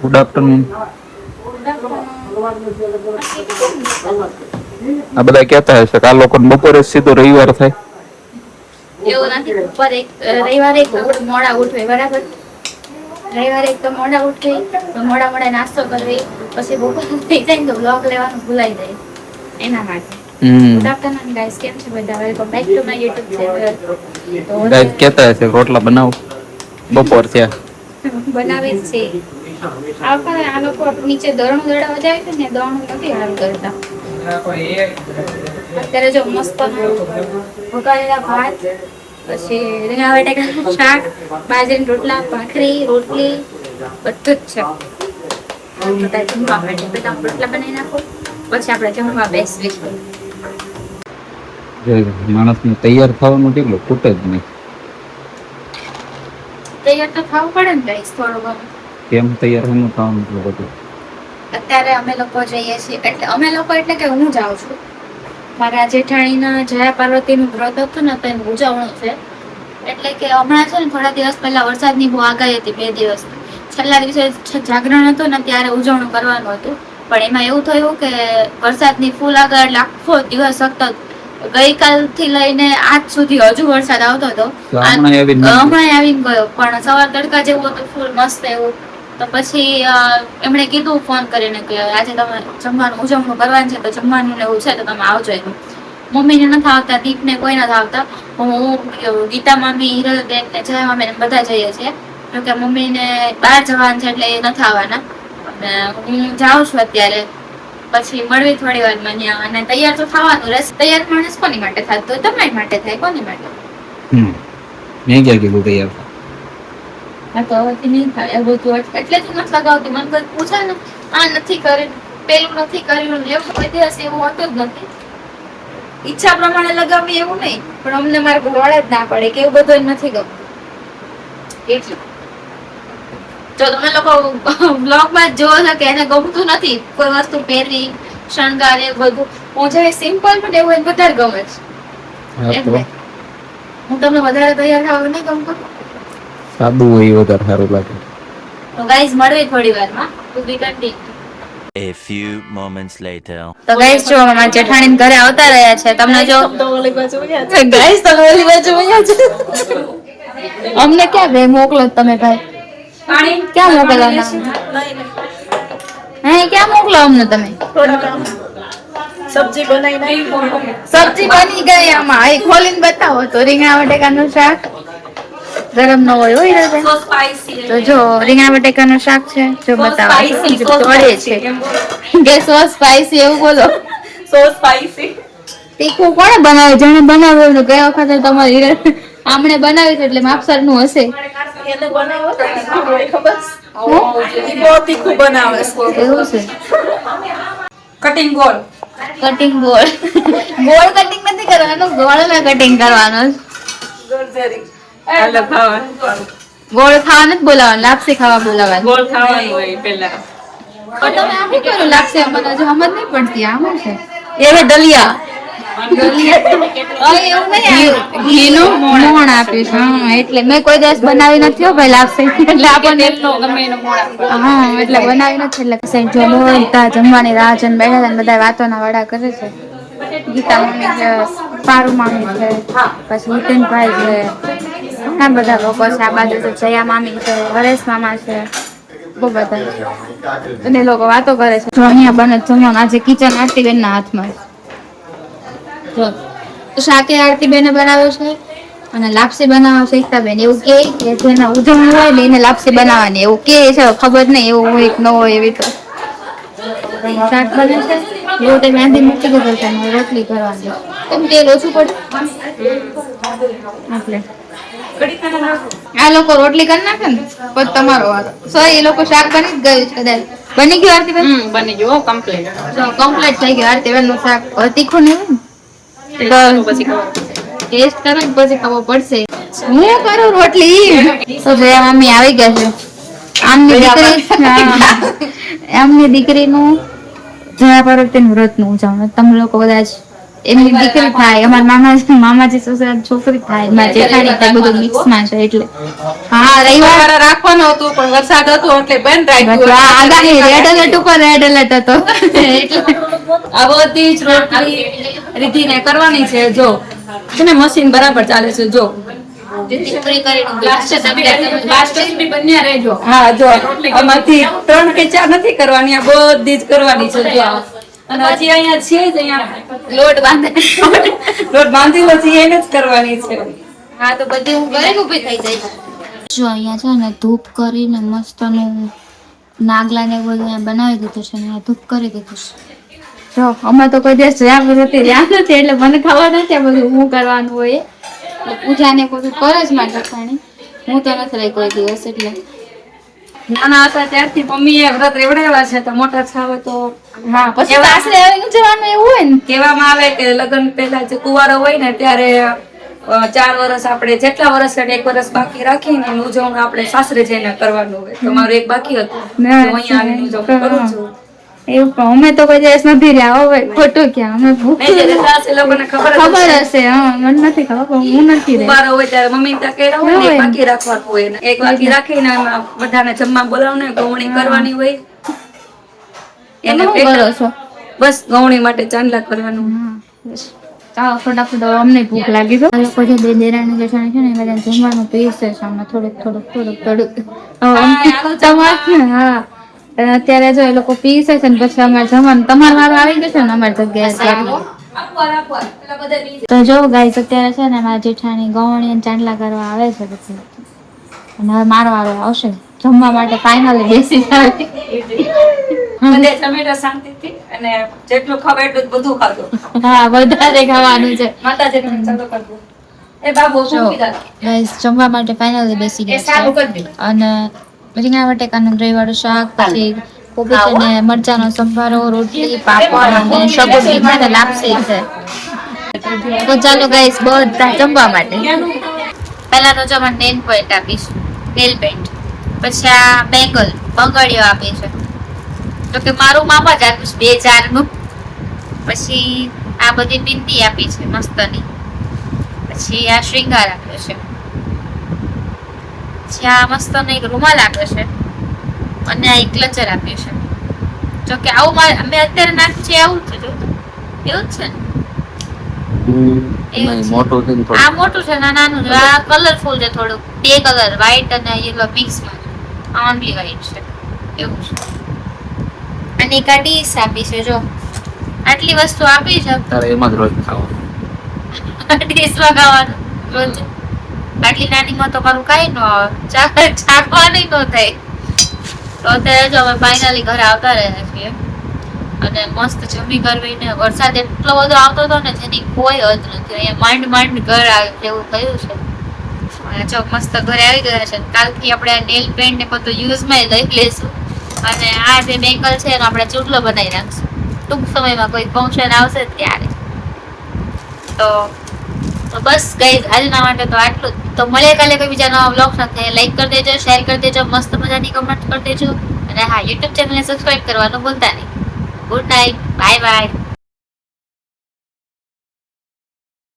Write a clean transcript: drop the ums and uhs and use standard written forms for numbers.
Good afternoon. આ બધા કહેતા હશે કે આ લોકોને બપોરે સીધો રવિવાર થાય. એવું નથી. ઉપર એક રવિવારે એક મોડા ઉઠવે, બરાબર? રવિવારે એક તો મોડા ઉઠવી, મોડા મોડા નાસ્તો કરવી, પછી બપોર થઈ જાય તો બ્લોગ લેવાનું ભૂલાઈ જાય. એના માટે ગુડ આફ્ટરનૂન ગાઈસ, કેમ છે બધા? Welcome back to my YouTube channel. તો ગાઈસ કહેતા હશે રોટલા બનાવો, બપોર થયા. બનાવે છે. આ લોકો નીચે દળણું દળાવવા જાય છે ને, દળણું નથી હાલ કરતા. અત્યારે જો મસ્ત વઘારેલા ભાત, પછી રીંગણા બટાકાનું શાક, બાજરીના રોટલા, ભાખરી, રોટલી બધું જ છે. બધા જમવા માટે બધા રોટલા બનાવી નાખો, પછી આપણે જમવા બેસવીશું. માણસને તૈયાર થવાનું કેટલું ખૂટે જ નહીં. તૈયાર તો થવું પડે ને ગાઈસ, થોડું ઘણું. કેમ તૈયાર હું થવાનું એટલું બધું? અત્યારે અમે લોકો જઈએ છીએ, એટલે અમે લોકો એટલે કે હું જાઉં છું. મારા જેઠાણીના જયા પાર્વતીનું વ્રત હતું ને, તો એનું ઉજવણું છે. એટલે કે હમણાં છે ને, થોડા દિવસ પહેલા વરસાદની બહુ આગાહી હતી, 2 દિવસ. છેલ્લા દિવસે જાગરણ હતું ને, ત્યારે ઉજવણું કરવાનું હતું. પણ એમાં એવું થયું કે વરસાદની ફૂલ આગળ એટલે આખો દિવસ સતત ગઈકાલથી લઈને આજ સુધી હજુ વરસાદ આવતો હતો. હમણાં આવી ગયો, પણ સવાર તડકા જેવું હતું, ફૂલ મસ્ત એવું. તો પછી એમણે કીધું ફોન કરીને કે આજે તમે જમવાનું ઉજવણું કરવાનું છે, તો જમવાનું એવું છે તો તમે આવજો. એમ મમ્મીને નથી આવતા, દીપને કોઈ નથી આવતા. હું, ગીતા મામી, હિરલબેન ને જયા મામી ને બધા જઈએ છીએ. કેમ કે મમ્મીને બહાર જવાનું છે એટલે એ નથી આવવાના. અને હું જાઉં છું અત્યારે. પછી મળવી થોડી વાર મને. અને તૈયાર તો થવાનું રહેશે. તૈયાર માણસ કોની માટે થાય? તો તમારી માટે થાય. કોની માટે? મેં ક્યાં કીધું તૈયાર? હા, તો હવે નહીં થાય એ બધું. એટલે જ નથી લગાવતી. મને કોઈ પૂછે ને, આ નથી કર્યું, પેલું નથી કર્યું, એવું કોઈ દિવસ એવું હોતું જ નથી. ઈચ્છા પ્રમાણે લગાવી એવું નહીં, પણ અમને મારે ઘરવાળા જ ના પડે કે એવું બધું નથી ગમતું. એટલું જો તમે લોકો બ્લોગમાં જોવો છો કે એને ગમતું નથી કોઈ વસ્તુ પહેરવી, શણગાર, એ બધું. હું જે સિમ્પલ પણ એવું એને વધારે ગમે છે. એટલે હું તમને વધારે તૈયાર થવા નહીં ગમતું. સાદું હોય વધારે સારું લાગે. તો ગાઈસ મળવી થોડી વારમાં. To be continue. A few moments later. તો ગાઈસ જો અમારા જેઠાણી ઘરે આવતા રહ્યા છે. તમને જો ગાઈસ તમે ઓલી બાજુ વયા છો. અમને ક્યાં બે મોકલો તમે ભાઈ? ક્યાં મોકલવાના? હે ક્યાં મોકલો અમને તમે? સબ્જી બનાવી નાખી. સબ્જી બની ગઈ. આમાં આ ખોલીને બતાવો તો. રીંગણા બટેકાનું શાક ગરમ ન હોય તો જો રીંગણા બટેકાનું શાક છે. જો બતાવો તળે છે કે સો સ્પાઈસી એવું બોલો. સો સ્પાઈસી. તીખું કોણે બનાવ્યું? જેને બનાવ્યું તો ગયા વખતે તમારી આમણે બનાવ્યું છે એટલે માપસર નું હશે. એને બનાવો ખબર? ઈ બહુ તીખું બનાવે છે. એવું છે. કટિંગ ગોળ. કટિંગ ગોળ. ગોળ કટિંગ નથી કરવાનું, ગોળ માં કટિંગ કરવાનું. ગોળજરી. હાલો ખાવા. ગોળ ખાવા નથી બોલાવાનું, લાપસી ખાવા બોલાવાનું. ગોળ ખાવાનું હોય પહેલા. પણ તમે આમ કર્યું લાપસી? મને હજુ સમજ નહીં પડતી. આમ છે એ દલિયા. ઘીનું મોણ આપ્યું છે. હા, એટલે મેં કોઈ દિવસ બનાવી નથી હો ભાઈ લાપસી. એટલે આપણને હા, એટલે બનાવી નથી. એટલે જો બધા જમવાની રાહ જોઈને બેઠા છે, બધા વાતોના વાડા કરે છે. ગીતા મમ્મી છે, પારુ મામી છે, પછી નીતિનભાઈ છે, ઘણા બધા લોકો છે. આ બાજુ તો જયા મામી છે, હરેશ મામા છે, બહુ બધા. અને લોકો વાતો કરે છે. જો અહીંયા બને જમવાનું. આજે કિચન આરતીબેન ના હાથમાં. જો શાકે આરતીબેને બનાવ્યો છે અને લાપસી બનાવવા છે એકતાબેન. એવું કે જેને ઉજવણી હોય ને એને લાપસી બનાવવાની એવું કે છે. ખબર નહીં એવું હોય કે ન હોય. એવી તો શાક બને છે. લોટ બાંધી મૂકી દીધો છે. રોટલી કરવાની. કેમ તેલ ઓછું પડે એટલે આ લોકો રોટલી કરી નાખે ને પછી તમારો વારો. એ લોકો શાક બની જ ગયું છે કદાચ. બની ગયું આરતીબેન? બની ગયું કમ્પ્લીટ. કમ્પ્લીટ થઈ ગયું આરતીબેન નું શાક. તીખું નહીં પછી ટેસ્ટ કરો ને પછી ખબર પડશે. હું કરું રોટલી તો જયા મમ્મી આવી ગયા છે. આમની દીકરીનું જયા પાર્વતીનું વ્રત નું ઉજવણ તમે લોકો કદાચ એમની દીકરી થાય, અમારા મામાજી સસરા છોકરી થાય, મારા જેઠાણી થાય, બધું મિક્સમાં છે એટલે. હા રવિવાર સવારે રાખવાનું હતું પણ વરસાદ હતો એટલે બંધ રાખ્યું. આગાહી રેડ એલર્ટ ઉપર રેડ એલર્ટ હતો એટલે આ બધી જ રોટલી રીતિને કરવાની છે. જો છે ને મશીન બરાબર ચાલે છે. જો હા જો આમાંથી 3 કે 4 નથી કરવાની, આ બધી જ કરવાની છે. જો અને હજી અહીંયા છે જ અહીંયા લોટ બાંધે લોટ બાંધેલો છે એને જ કરવાની છે. હા તો બધી હું ઘરે ઊભી થઈ જાય. જો અહીંયા છે ને ધૂપ કરીને મસ્તનું નાગલા ને બધું અહીંયા બનાવી દીધું છે ને અહીંયા ધૂપ કરી દીધું છે. જો અમે તો કોઈ દિવસ જ્યાં નથી એટલે મને ખબર નથી આ બધું હું કરવાનું હોય. પૂજા ને બધું કરે જ માં ઠકાણી, હું તો નથી રહી કોઈ દિવસ. એટલે નાના હતા ત્યારથી મમ્મીએ વ્રત રેવડાવ્યા છે તો મોટા થાવ તો હા પછી સાસરે આવીને જવાનું એવું હોય ને. કહેવામાં આવે કે લગ્ન પહેલા જે કુંવારો હોય ને ત્યારે 4 વર્ષ આપણે જેટલા વર્ષ અને 1 વર્ષ બાકી રાખીને એની ઉજવણી આપણે સાસરે જઈને કરવાનું હોય. તો મારું એક બાકી હતું તો અહીંયા આવીને ઉજવણી કરું છું. એવું પણ અમે તો કોઈ દિવસ નથી રહ્યા. હવે ખોટું ક્યાં, અમે ભૂખ નહીં જે સાસ એ લોકોને ખબર જ ખબર હશે. હશે. હા મને નથી ખબર પણ હું નથી રહી. કુંવારો હોય ત્યારે મમ્મી ત્યાં કર્યા હોય ને એક બાકી રાખવાનું હોય ને એક બાકી રાખીને એમાં બધાને જમવા બોલાવને ગવણી કરવાની હોય. તમે શું કરો છો? બસ ગવણી માટે ચાંદલા કરવાનું. ચાલો ફટાફટ અમને ભૂખ લાગી છે. આ લોકો જે બે દેરાણી જેઠાણી છે ને એ બધા જમવાનું પીરસે છે અમે થોડુંક. તમારે હા અત્યારે જો એ લોકો પીરસે છે ને પછી અમારે જમવાનું તમારે વારો આવી ગયો છે ને અમારી જગ્યાએ. તો જો ગાઈસ અત્યારે છે ને મારા જેઠાણી ગવણી અને ચાંદલા કરવા આવે છે પછી અને હવે મારો વારો આવશે જમવા માટે. ફાઇનલી બેસી જાય. બધે ટમેટા શાંતિથી અને જેટલું ખાવ એટલું જ બધું ખાજો. હા વધારે ખાવાનું છે. માતાજીને ચાલો કરજો. એ બાબુ શું કીધા? ગાઈસ જમવા માટે ફાઇનલી બેસી ગયા છે અને રીંગણા બટેકાનું ગ્રેવી વાળું શાક, પછી કોબી અને મરચાંનો સંભારો, રોટલી, પાપડ અને શબોટી અને લાપસી છે. તો ચાલો ગાઈસ બધા જમવા માટે. પહેલા તો જો મને નેલ પેન્ટ આપીશ, નેલ પેન્ટ, પછી આ બંગડીઓ આપી છે તો કે મારું મામા જ આપ્યું 2-4 નું. પછી આ બધી બિંદી આપી છે મસ્તની. પછી આ શ્રૃંગાર આપ્યો છે. પછી આ મસ્તનો એક રૂમાલ આપ્યો છે અને આ એક ક્લચર આપ્યું છે. જો કે આવું અમે અત્યારે નાખ્યું છે આવું જ છે. એવું જ છે ને? નહીં, મોટું છે ને આ થોડું. મોટું છે ના નાનું છે. આ કલરફુલ છે થોડુંક. 2 કલર વ્હાઈટ અને યલો મિક્સમાં છે. આ ઓનલી વ્હાઈટ છે એવું છે. અને એક આ ડીશ આપી છે. જો આટલી વસ્તુ આપી છે. તારે એમાં જ રોજ ખાવાનું. ડીશમાં ખાવાનું રોજ. આટલી નાનીમાં તો મારું કાંઈ ન આવે, ચાખવાનું ન થાય. તો અત્યારે જો અમે ફાઇનલી ઘરે આવતા રહ્યા છીએ અને મસ્ત જમી કરવીને વરસાદ એટલો બધો આવતો હતો ને જેની કોઈ હદ નથી. અહીંયા માંડ ઘર આવ્યું છે એવું થયું છે. અને જો મસ્ત ઘરે આવી ગયા છે. કાલથી આપણે આ નેલ પેન્ટ ને બધું યુઝમાં લઈ લઈશું અને આ જે બેંગલ છે એનો આપણે ચૂડલો બનાવી નાખશું ટૂંક સમયમાં. કોઈ ફંક્શન આવશે ત્યારે. તો બસ ગાઈઝ આજના માટે તો આટલું જ. તો મળીએ કાલે કોઈ બીજા નવા વ્લોગ સાથે. લાઈક કરી દેજો, શેર કરી દેજો, મસ્ત મજાની કમેન્ટ કરી દેજો અને હા યુટ્યુબ ચેનલને સબસ્ક્રાઇબ કરવાનું ભૂલતા નહીં. Good night, bye bye.